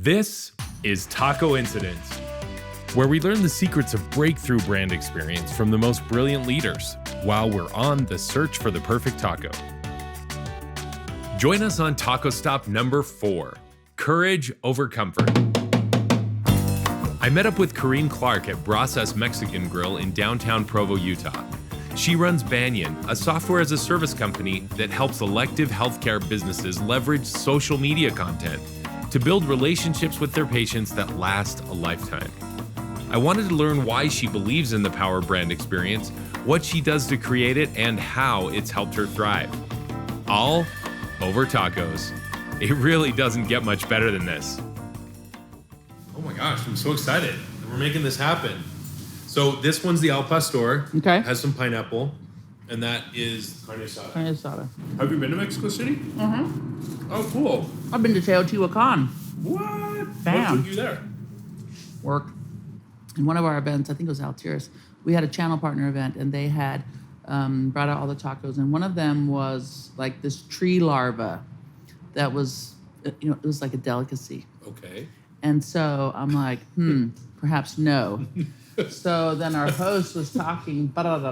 This is Tacoincidence, where we learn the secrets of breakthrough brand experience from the most brilliant leaders while we're on the search for the perfect taco. Join us on Taco Stop number 4, Courage Over Comfort. I met up with Carine Clark at Brasas Mexican Grill in downtown Provo, Utah. She runs Banyan, a software as a service company that helps elective healthcare businesses leverage social media content to build relationships with their patients that last a lifetime. I wanted to learn why she believes in the power of brand experience, what she does to create it, and how it's helped her thrive. All over tacos. It really doesn't get much better than this. Oh my gosh, I'm so excited that we're making this happen. So this one's the al pastor. Okay. Has some pineapple, and that is carne asada. Carne asada. Have you been to Mexico City? Mm-hmm. Oh, cool. I've been to Teotihuacan. What? Bam. What took you there? Work. In one of our events, I think it was Altiris, we had a channel partner event, and they had brought out all the tacos, and one of them was like this tree larva that was, it was like a delicacy. Okay. And so I'm like, perhaps no. So then our host was talking, gringos,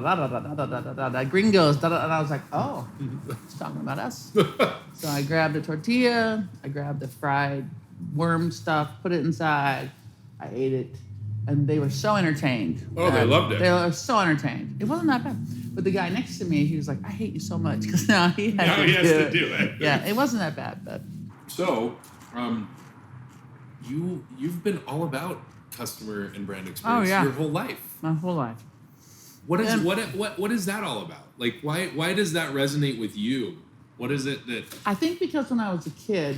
and I was like, oh, he's talking about us. So I grabbed a tortilla, I grabbed the fried worm stuff, put it inside, I ate it, and they were so entertained. Oh, they loved it. They were so entertained. It wasn't that bad. But the guy next to me, he was like, I hate you so much, because now he has to do it. Yeah, it wasn't that bad. But So, you've been all about customer and brand experience your whole life. My whole life. What is that all about? Like, why does that resonate with you? What is it that... I think because when I was a kid,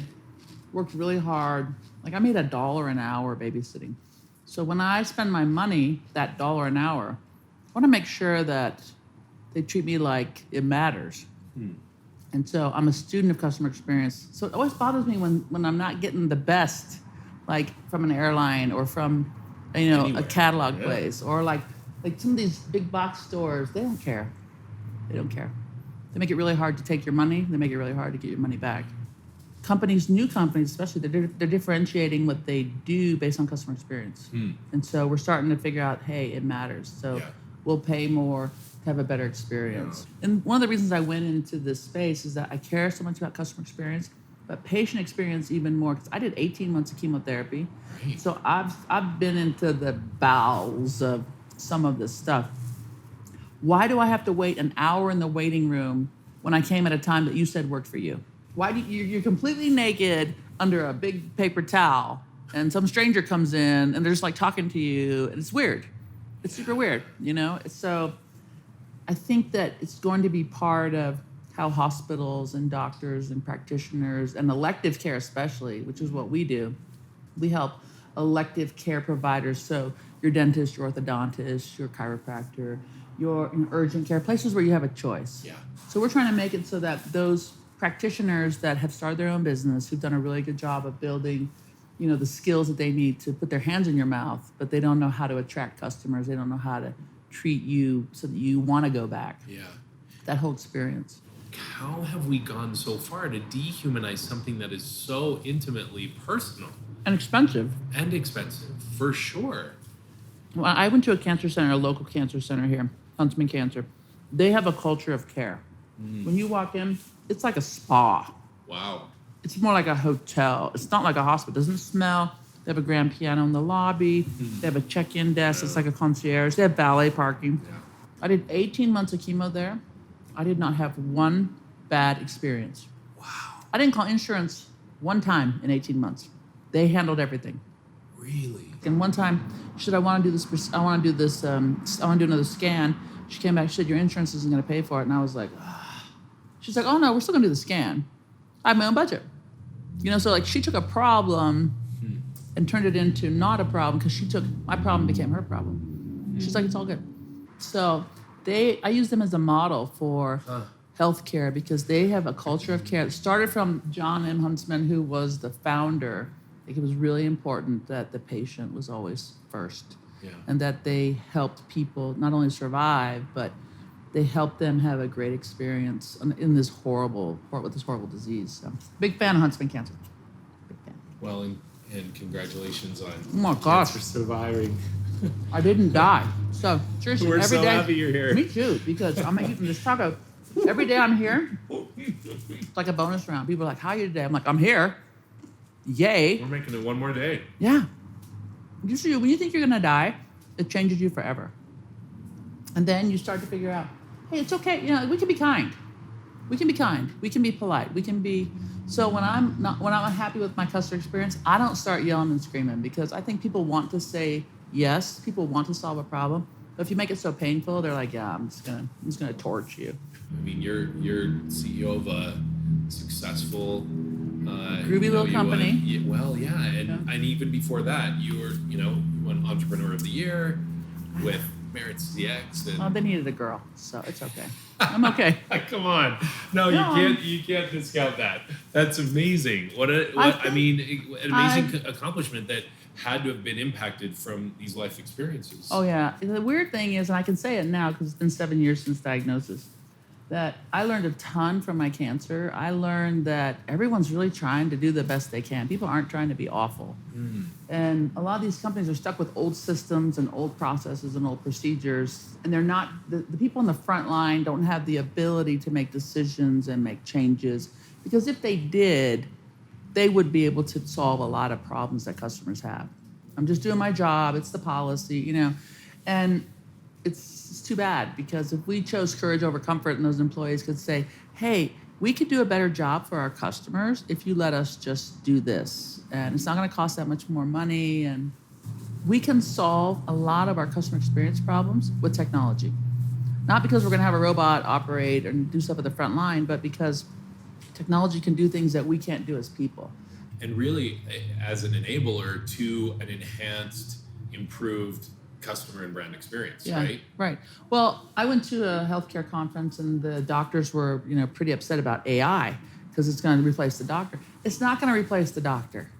worked really hard. Like, I made $1 an hour babysitting. So when I spend my money, that $1 an hour, I want to make sure that they treat me like it matters. And so I'm a student of customer experience. So it always bothers me when I'm not getting the best, like from an airline or from, Anywhere. a catalog place, or like some of these big box stores. They don't care. They don't care. They make it really hard to take your money. They make it really hard to get your money back. New companies especially, they're differentiating what they do based on customer experience. And so we're starting to figure out, hey, it matters. So we'll pay more to have a better experience. Yeah. And one of the reasons I went into this space is that I care so much about customer experience, but patient experience even more, because I did 18 months of chemotherapy. Right. So I've been into the bowels of some of this stuff. Why do I have to wait an hour in the waiting room when I came at a time that you said worked for you? Why do you're completely naked under a big paper towel, and some stranger comes in and they're just like talking to you, and it's weird. It's super weird, So I think that it's going to be part of how hospitals and doctors and practitioners and elective care especially, which is what we do, we help elective care providers. So your dentist, your orthodontist, your chiropractor, your urgent care, places where you have a choice. Yeah. So we're trying to make it so that those practitioners that have started their own business, who've done a really good job of building, the skills that they need to put their hands in your mouth, but they don't know how to attract customers. They don't know how to treat you so that you want to go back. Yeah. That whole experience. How have we gone so far to dehumanize something that is so intimately personal? And expensive. And expensive, for sure. Well, I went to a cancer center, a local cancer center here, Huntsman Cancer. They have a culture of care. When you walk in, it's like a spa. Wow. It's more like a hotel. It's not like a hospital. It doesn't smell. They have a grand piano in the lobby. They have a check-in desk. It's like a concierge. They have valet parking. Yeah. I did 18 months of chemo there. I did not have one bad experience. Wow. I didn't call insurance one time in 18 months. They handled everything. Really? And one time, she said, I want to do this. I want to do another scan. She came back. She said, your insurance isn't going to pay for it. And I was like, She's like, oh no, we're still going to do the scan. I have my own budget. So like she took a problem and turned it into not a problem, because my problem became her problem. She's like, it's all good. So I use them as a model for healthcare, because they have a culture of care. It started from John M. Huntsman, who was the founder. I think it was really important that the patient was always first, and that they helped people not only survive, but they helped them have a great experience in this horrible disease. So, big fan of Huntsman Cancer. Big fan. Well, And congratulations on Oh my gosh. for surviving. I didn't die. So seriously, We're every so day. happy you're here. Me too, because I'm eating this taco. Every day I'm here. It's like a bonus round. People are like, "How are you today?" I'm like, "I'm here." Yay. We're making it one more day. Yeah. Usually, when you think you're gonna die, it changes you forever. And then you start to figure out, hey, it's okay. You know, we can be kind. We can be kind. We can be polite. We can be. So when I'm unhappy with my customer experience, I don't start yelling and screaming, because I think people want to say yes. People want to solve a problem. But if you make it so painful, they're like, yeah, I'm just gonna torch you. I mean, you're CEO of a successful Groovy little company. And even before that, you won Entrepreneur of the Year with Merit CX. And Oh, they needed a girl, so it's okay. I'm okay. Come on, no, you can't discount that. That's amazing. An amazing accomplishment that had to have been impacted from these life experiences. Oh yeah. The weird thing is, and I can say it now because it's been 7 years since diagnosis, that I learned a ton from my cancer. I learned that everyone's really trying to do the best they can. People aren't trying to be awful. And a lot of these companies are stuck with old systems and old processes and old procedures. And they're not, the people on the front line don't have the ability to make decisions and make changes. Because if they did, they would be able to solve a lot of problems that customers have. I'm just doing my job. It's the policy, And it's too bad, because if we chose courage over comfort and those employees could say, hey, we could do a better job for our customers if you let us just do this. And it's not going to cost that much more money. And we can solve a lot of our customer experience problems with technology. Not because we're going to have a robot operate and do stuff at the front line, but because technology can do things that we can't do as people. And really, as an enabler to an enhanced, improved customer and brand experience, right? Right. Well, I went to a healthcare conference, and the doctors were, pretty upset about AI because it's going to replace the doctor. It's not going to replace the doctor.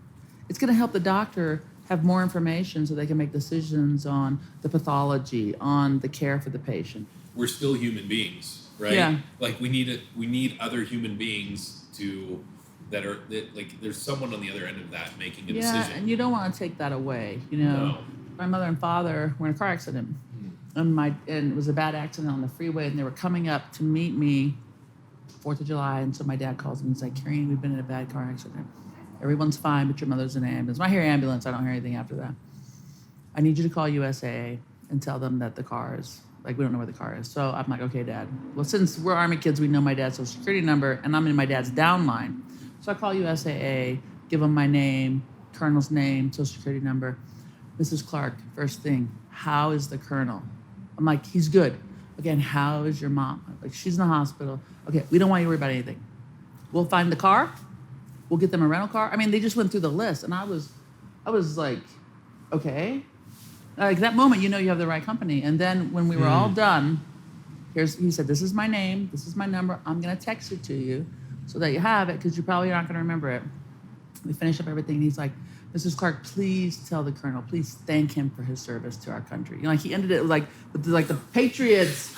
It's going to help the doctor have more information so they can make decisions on the pathology, on the care for the patient. We're still human beings, right? Yeah. Like we need other human beings there's someone on the other end of that making a decision. Yeah, and you don't want to take that away. No. My mother and father were in a car accident, and it was a bad accident on the freeway, and they were coming up to meet me 4th of July, and so my dad calls me and he's like, Carine, we've been in a bad car accident. Everyone's fine, but your mother's in an ambulance. When I hear ambulance, I don't hear anything after that. I need you to call USAA and tell them that the car is, we don't know where the car is. So I'm like, okay, Dad. Well, since we're Army kids, we know my dad's social security number, and I'm in my dad's downline. So I call USAA, give them my name, Colonel's name, social security number. Mrs. Clark, first thing, how is the Colonel? I'm like, he's good. Again, how is your mom? Like, she's in the hospital. Okay, we don't want you to worry about anything. We'll find the car. We'll get them a rental car. I mean, they just went through the list, and I was like, okay. Like that moment, you have the right company. And then when we were all done, he said, this is my name, this is my number. I'm gonna text it to you so that you have it, because you probably aren't gonna remember it. We finished up everything, and he's like, Mrs. Clark, please tell the Colonel, please thank him for his service to our country. He ended it with the Patriots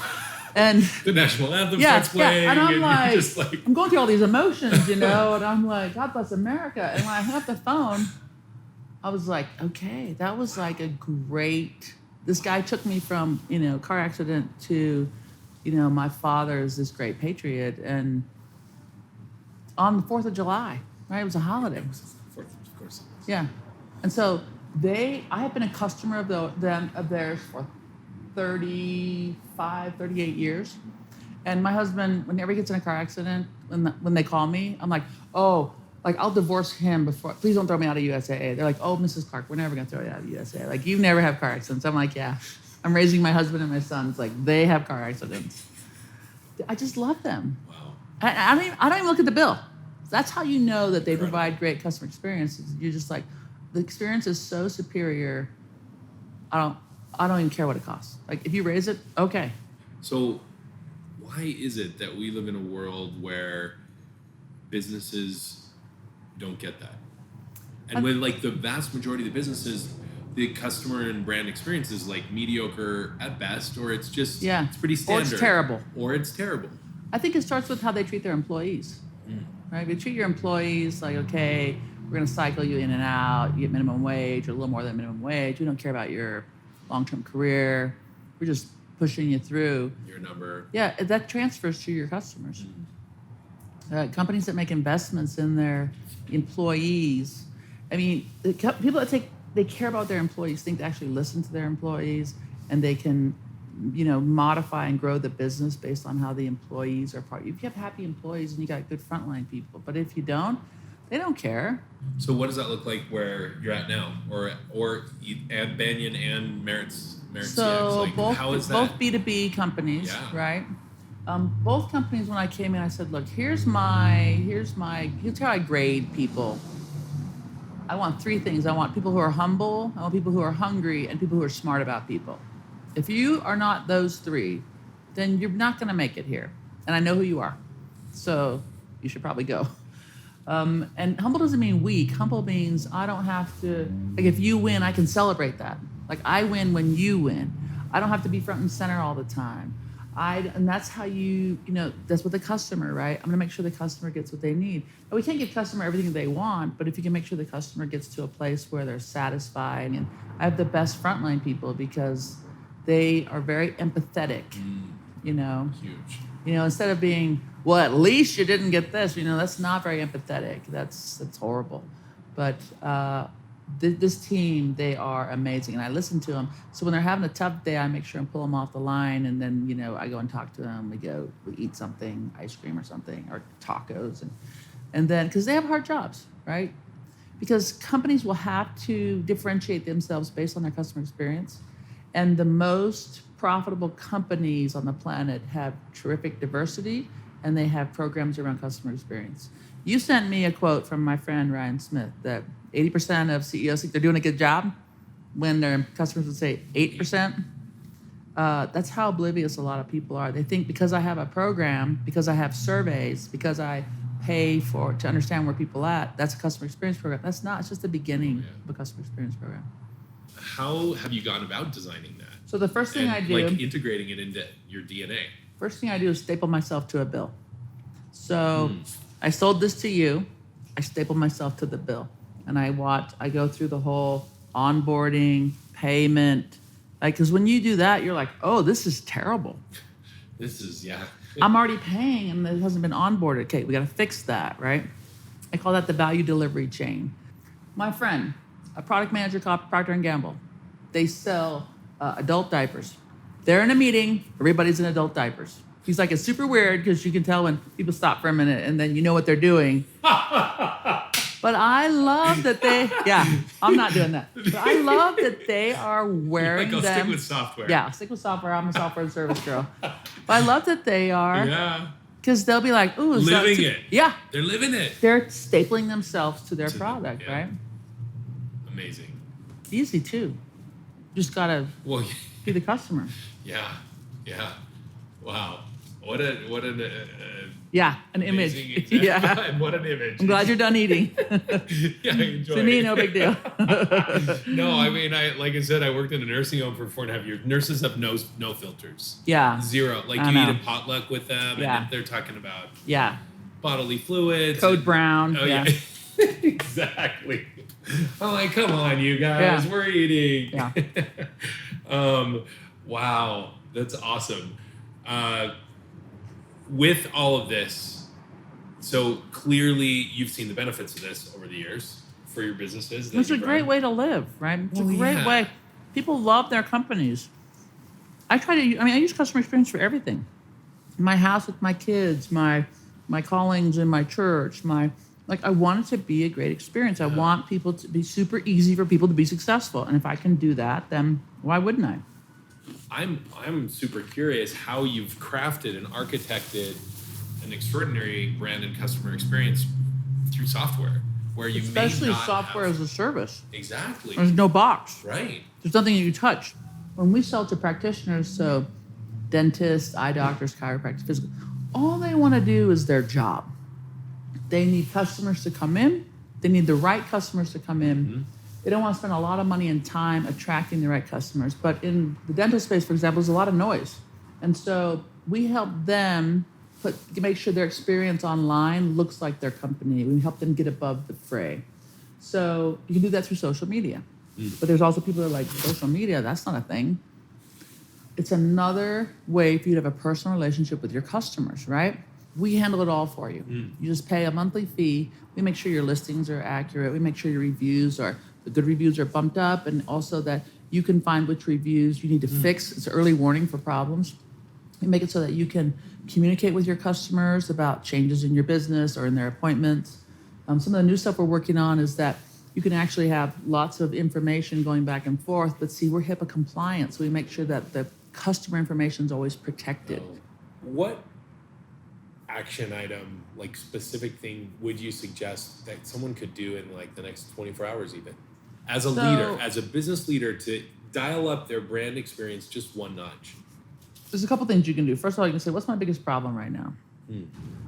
and the national anthem starts playing. And I'm I'm going through all these emotions, and I'm like, God bless America. And when I hung up the phone, I was like, okay, that was like a great, this guy took me from, car accident to, my father is this great patriot. And on the 4th of July, right? It was a holiday. It was the 4th, of course. Yeah. And so I have been a customer of theirs for 35, 38 years. And my husband, whenever he gets in a car accident, when they call me, I'm like, oh, I'll divorce him before, please don't throw me out of USAA. They're like, oh, Mrs. Clark, we're never going to throw you out of USAA. You never have car accidents. I'm like, yeah. I'm raising my husband and my sons. They have car accidents. I just love them. Wow. I don't even look at the bill. That's how you know that they provide great customer experiences. You're just like, the experience is so superior. I don't even care what it costs. If you raise it, okay. So why is it that we live in a world where businesses don't get that? And when the vast majority of the businesses, the customer and brand experience is mediocre at best, or it's just, it's pretty standard. Or it's terrible. I think it starts with how they treat their employees. Right? If you treat your employees okay, We're going to cycle you in and out. You get minimum wage or a little more than minimum wage. We don't care about your long-term career. We're just pushing you through. Your number. Yeah, that transfers to your customers. Companies that make investments in their employees. I mean, people that they care about their employees, think to actually listen to their employees, and they can, modify and grow the business based on how the employees are part. If you have happy employees and you got good frontline people, but if you don't, they don't care. So what does that look like where you're at now, or at Banyan and Merits So CX? How is that? Both B2B companies, right? Both companies, when I came in, I said, look, here's how I grade people. I want 3 things. I want people who are humble, I want people who are hungry, and people who are smart about people. If you are not those 3, then you're not going to make it here. And I know who you are. So you should probably go. And humble doesn't mean weak. Humble means I don't have to, if you win, I can celebrate that. I win when you win. I don't have to be front and center all the time. And that's how that's with the customer, right? I'm going to make sure the customer gets what they need. And we can't give customer everything they want, but if you can make sure the customer gets to a place where they're satisfied. And I have the best frontline people because they are very empathetic, Huge. Instead of being, well, at least you didn't get this, that's not very empathetic. That's horrible. But this team, they are amazing, and I listen to them. So when they're having a tough day, I make sure and pull them off the line, and then I go and talk to them. We eat something, ice cream or something, or tacos, and then because they have hard jobs, right? Because companies will have to differentiate themselves based on their customer experience, and the most profitable companies on the planet have terrific diversity, and they have programs around customer experience. You sent me a quote from my friend Ryan Smith that 80% of CEOs think they're doing a good job when their customers would say 8%. That's how oblivious a lot of people are. They think because I have a program, because I have surveys, because I pay to understand where people are at, that's a customer experience program. That's not. It's just the beginning of a customer experience program. How have you gone about designing that? So the first thing I do, integrating it into your DNA. First thing I do is staple myself to a bill. So I sold this to you. I staple myself to the bill. And I go through the whole onboarding, payment. Because when you do that, you're like, oh, this is terrible. I'm already paying and it hasn't been onboarded. Okay, we got to fix that, right? I call that the value delivery chain. My friend, a product manager called Procter & Gamble, they sell adult diapers. They're in a meeting, everybody's in adult diapers. He's like, it's super weird because you can tell when people stop for a minute and then you know what they're doing. But I love that I'm not doing that. But I love that they are wearing them. Stick with software. Yeah, I'll stick with software. I'm a software and service girl. But I love that they are. Yeah. Because they'll be like, ooh. Living it. Yeah. They're living it. They're stapling themselves to their product, right? Amazing. Easy, too. Just got to be the customer. Yeah. Wow. What an image. And what an image. I'm glad you're done eating. Enjoy. To me, no big deal. No, I mean, like I said, I worked in a nursing home for 4.5 years. Nurses have no filters. Yeah. Zero. You eat a potluck with them, and they're talking about bodily fluids. Code Brown. Oh, yeah. Exactly. I'm like, come on, you guys. We're eating. Yeah. Wow. That's awesome. With all of this, so clearly you've seen the benefits of this over the years for your businesses. It's a great way to live, right? It's a great way. People love their companies. I use customer experience for everything. My house with my kids, my callings in my church, I want it to be a great experience. I want people to be super easy for people to be successful. And if I can do that, then why wouldn't I? I'm super curious how you've crafted and architected an extraordinary brand and customer experience through software, where you especially software as a service. Exactly. There's no box. Right. There's nothing you touch. When we sell to practitioners, so dentists, eye doctors, chiropractors, physical, all they want to do is their job. They need customers to come in. They need the right customers to come in. Mm-hmm. They don't want to spend a lot of money and time attracting the right customers. But in the dental space, for example, there's a lot of noise. And so we help them make sure their experience online looks like their company. We help them get above the fray. So you can do that through social media. But there's also people that are like, social media, that's not a thing. It's another way for you to have a personal relationship with your customers, right? We handle it all for you. You just pay a monthly fee. We make sure your listings are accurate. We make sure your the good reviews are bumped up, and also that you can find which reviews you need to fix. It's early warning for problems. We make it so that you can communicate with your customers about changes in your business or in their appointments. Some of the new stuff we're working on is that you can actually have lots of information going back and forth, but see, we're HIPAA compliant, so we make sure that the customer information is always protected. What action item, like specific thing, would you suggest that someone could do in like the next 24 hours even? As a leader, as a business leader, to dial up their brand experience just one notch? There's a couple things you can do. First of all, you can say, what's my biggest problem right now?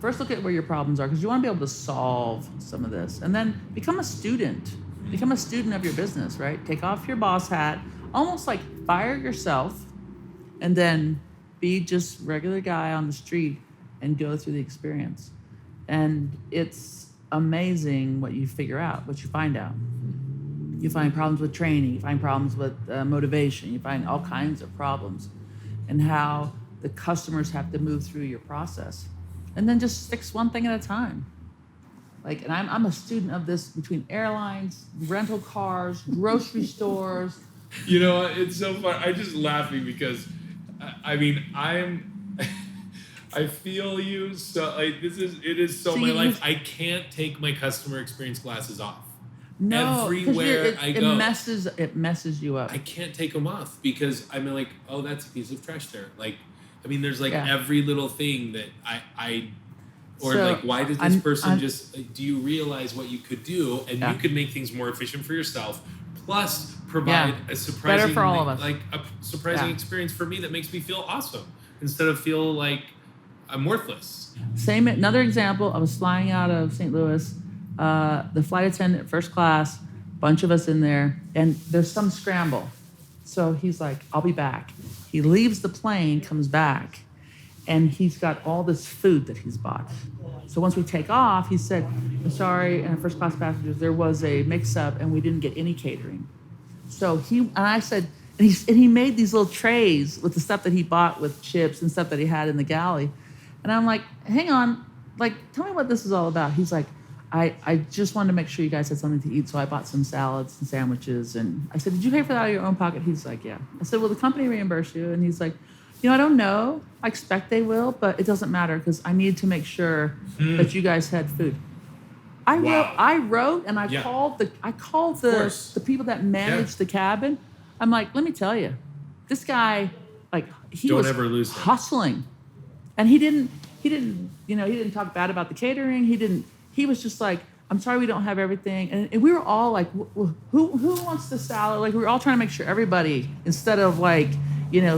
First, look at where your problems are, because you want to be able to solve some of this. And then become a student. Become a student of your business, right? Take off your boss hat, almost like fire yourself, and then be just regular guy on the street and go through the experience. And it's amazing what you figure out, what you find out. You find problems with training, you find problems with motivation, you find all kinds of problems, and how the customers have to move through your process. And then just fix one thing at a time. Like, and I'm a student of this between airlines, rental cars, grocery stores. You know, it's so fun. I'm just laughing because, I mean, I feel you. So like, it is so my life. I can't take my customer experience glasses off. No, everywhere I go, it messes you up. I can't take them off because I'm like, oh, that's a piece of trash there. Like, I mean, there's like every little thing that why does this person do you realize what you could do, and you could make things more efficient for yourself, plus provide a surprising, better for all of us. Like a surprising experience for me that makes me feel awesome instead of feel like I'm worthless. Another example, I was flying out of St. Louis, the flight attendant, first class, bunch of us in there, and there's some scramble. So he's like, I'll be back. He leaves the plane, comes back, and he's got all this food that he's bought. So once we take off, he said, I'm sorry, and first class passengers, there was a mix-up and we didn't get any catering. So I said, and he made these little trays with the stuff that he bought with chips and stuff that he had in the galley. And I'm like, hang on, like, tell me what this is all about. He's like, I just wanted to make sure you guys had something to eat, so I bought some salads and sandwiches. And I said, did you pay for that out of your own pocket? He's like, yeah. I said, will the company reimburse you? And he's like, I don't know. I expect they will, but it doesn't matter because I need to make sure that you guys had food. I wrote, and I called the people that managed the cabin. I'm like, let me tell you, this guy, like, he was hustling, and he didn't talk bad about the catering. He was just like, I'm sorry we don't have everything. And we were all like, who wants the salad? Like, we were all trying to make sure everybody, instead of like,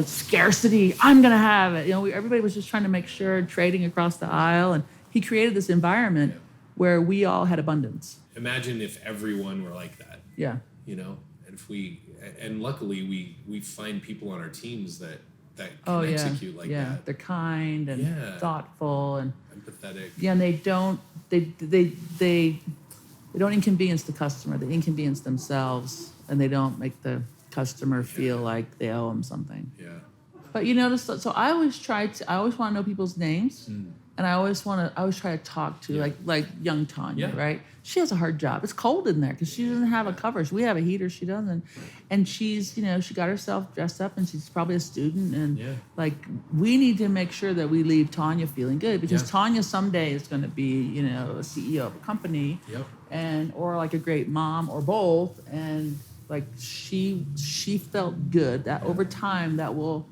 scarcity, I'm going to have it. Everybody was just trying to make sure, trading across the aisle. And he created this environment where we all had abundance. Imagine if everyone were like that. Yeah. And luckily we find people on our teams that can execute like that. They're kind and thoughtful and empathetic. Yeah, and they don't inconvenience the customer. They inconvenience themselves, and they don't make the customer feel like they owe them something. Yeah. But you notice, so I always want to know people's names, and I always try to talk to like young Tanya, right? She has a hard job. It's cold in there because she doesn't have a cover. We have a heater, she doesn't, and she's she got herself dressed up, and she's probably a student, and like we need to make sure that we leave Tanya feeling good because Tanya someday is going to be a CEO of a company, or like a great mom or both, and like she felt good. That over time that will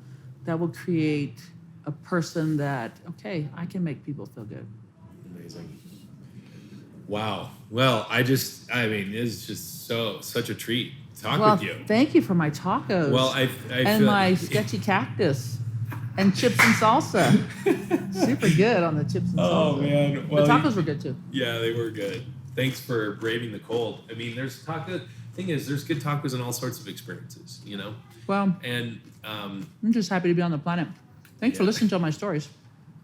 create a person that, okay, I can make people feel good. Amazing. Wow. Well, it's just such a treat to talk with you. Thank you for my tacos. Well, I and my sketchy cactus and chips and salsa. Super good on the chips and salsa. Oh man. Well, the tacos were good too. Yeah, they were good. Thanks for braving the cold. I mean, there's good tacos and all sorts of experiences, Well, and I'm just happy to be on the planet. Thanks for listening to all my stories.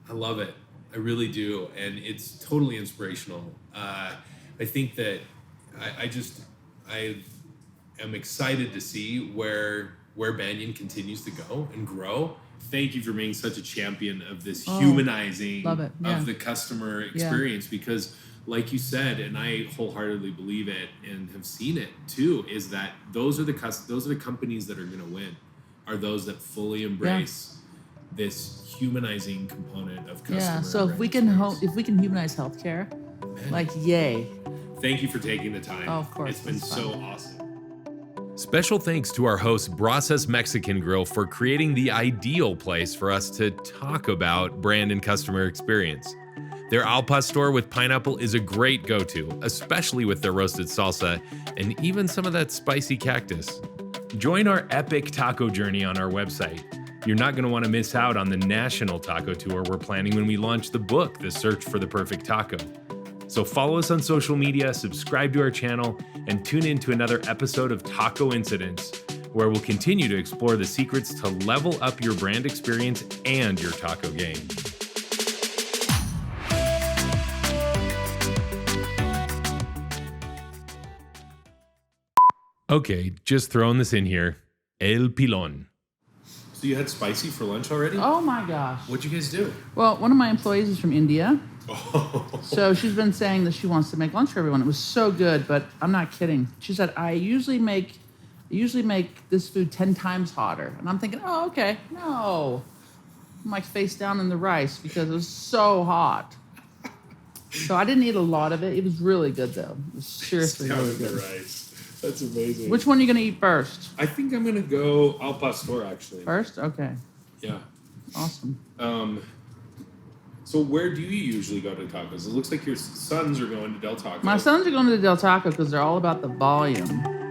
I love it. I really do. And it's totally inspirational. I think that I am excited to see where Banyan continues to go and grow. Thank you for being such a champion of this humanizing love it. Yeah. of the customer experience because like you said, and I wholeheartedly believe it and have seen it too, is that those are the companies that are going to win, are those that fully embrace this humanizing component of customer. Yeah. So if we can humanize healthcare, like yay. Thank you for taking the time. Oh, of course. It's been so awesome. Special thanks to our host, Brasas Mexican Grill, for creating the ideal place for us to talk about brand and customer experience. Their al pastor with pineapple is a great go-to, especially with their roasted salsa and even some of that spicy cactus. Join our epic taco journey on our website. You're not going to want to miss out on the national taco tour we're planning when we launch the book, The Search for the Perfect Taco. So follow us on social media, subscribe to our channel, and tune in to another episode of Tacoincidence, where we'll continue to explore the secrets to level up your brand experience and your taco game. Okay, just throwing this in here. El Pilon. So you had spicy for lunch already? Oh my gosh. What'd you guys do? Well, one of my employees is from India. So she's been saying that she wants to make lunch for everyone. It was so good, but I'm not kidding. She said, I usually make this food 10 times hotter. And I'm thinking, oh, okay. No. I'm like face down in the rice because it was so hot. So I didn't eat a lot of it. It was really good, though. It was seriously really good. The rice. That's amazing. Which one are you going to eat first? I think I'm going to go al pastor, actually. First? Okay. Yeah. Awesome. So where do you usually go to tacos? It looks like your sons are going to Del Taco. My sons are going to the Del Taco because they're all about the volume.